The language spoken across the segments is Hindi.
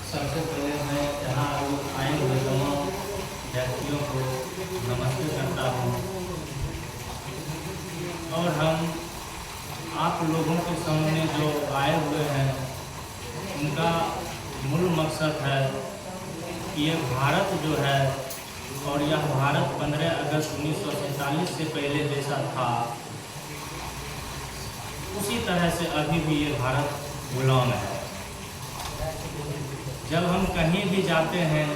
सबसे पहले मैं यहाँ आए हुए दोनों व्यक्तियों को नमस्ते करता हूँ और हम आप लोगों के सामने जो आए हुए हैं उनका मूल मकसद है कि ये भारत जो है और यह भारत 15 अगस्त 1947 से पहले जैसा था उसी तरह से अभी भी ये भारत गुलाम है। जब हम कहीं भी जाते हैं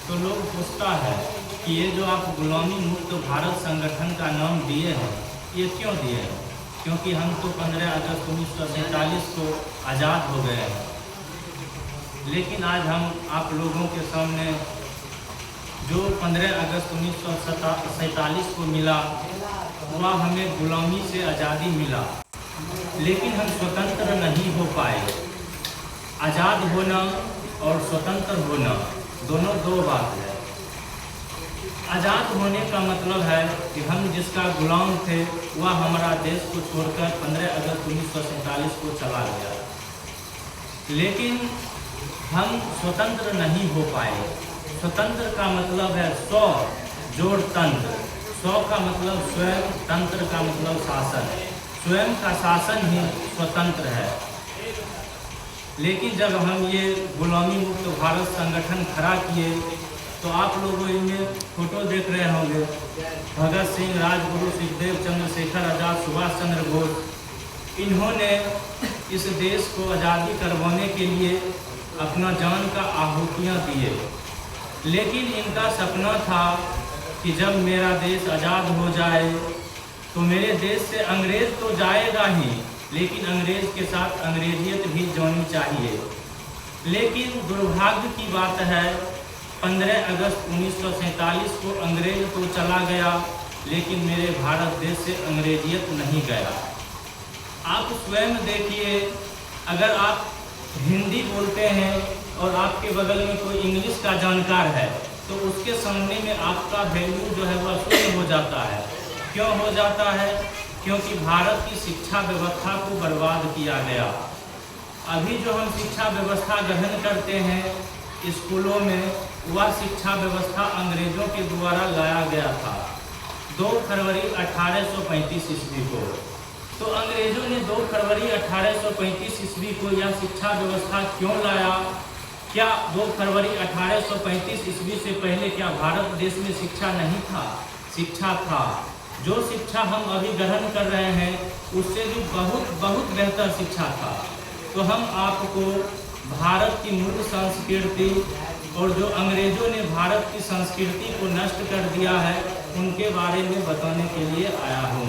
तो लोग पूछता है कि ये जो आप गुलामी मुक्त भारत संगठन का नाम दिए हैं ये क्यों दिए हैं? क्योंकि हम तो 15 अगस्त 1947 को आज़ाद हो गए हैं। लेकिन आज हम आप लोगों के सामने जो 15 अगस्त 1947 को मिला वह हमें गुलामी से आज़ादी मिला, लेकिन हम स्वतंत्र नहीं हो पाए। आज़ाद होना और स्वतंत्र होना दोनों दो बात है। आज़ाद होने का मतलब है कि हम जिसका गुलाम थे वह हमारा देश को छोड़कर 15 अगस्त 1947 को चला गया, लेकिन हम स्वतंत्र नहीं हो पाए। स्वतंत्र का मतलब है स्व जोड़ तंत्र। स्व का मतलब स्वयं, तंत्र का मतलब शासन। स्वयं का शासन ही स्वतंत्र है। लेकिन जब हम ये गुलामी मुक्त भारत संगठन खड़ा किए तो आप लोग इनमें फोटो देख रहे होंगे, भगत सिंह, राजगुरु, सुखदेव, चंद्रशेखर आज़ाद, सुभाष चंद्र बोस। इन्होंने इस देश को आज़ादी करवाने के लिए अपना जान का आहुतियाँ दिए, लेकिन इनका सपना था कि जब मेरा देश आज़ाद हो जाए तो मेरे देश से अंग्रेज़ तो जाएगा ही, लेकिन अंग्रेज़ के साथ अंग्रेजियत भी जानी चाहिए। लेकिन दुर्भाग्य की बात है 15 अगस्त 1947 को अंग्रेज़ तो चला गया, लेकिन मेरे भारत देश से अंग्रेजियत नहीं गया। आप स्वयं देखिए, अगर आप हिंदी बोलते हैं और आपके बगल में कोई इंग्लिश का जानकार है तो उसके सामने में आपका वैल्यू जो है वह शून्य हो जाता है। क्यों हो जाता है? क्योंकि भारत की शिक्षा व्यवस्था को बर्बाद किया गया। अभी जो हम शिक्षा व्यवस्था ग्रहण करते हैं स्कूलों में, वह शिक्षा व्यवस्था अंग्रेज़ों के द्वारा लाया गया था 2 फरवरी 1835 ईस्वी को। तो अंग्रेज़ों ने 2 फरवरी 1835 ईस्वी को यह शिक्षा व्यवस्था क्यों लाया? क्या 2 फरवरी 1835 ईस्वी से पहले क्या भारत देश में शिक्षा नहीं था? शिक्षा था। जो शिक्षा हम अभी ग्रहण कर रहे हैं उससे भी बहुत बहुत बेहतर शिक्षा था। तो हम आपको भारत की मूल संस्कृति और जो अंग्रेज़ों ने भारत की संस्कृति को नष्ट कर दिया है उनके बारे में बताने के लिए आया हूँ।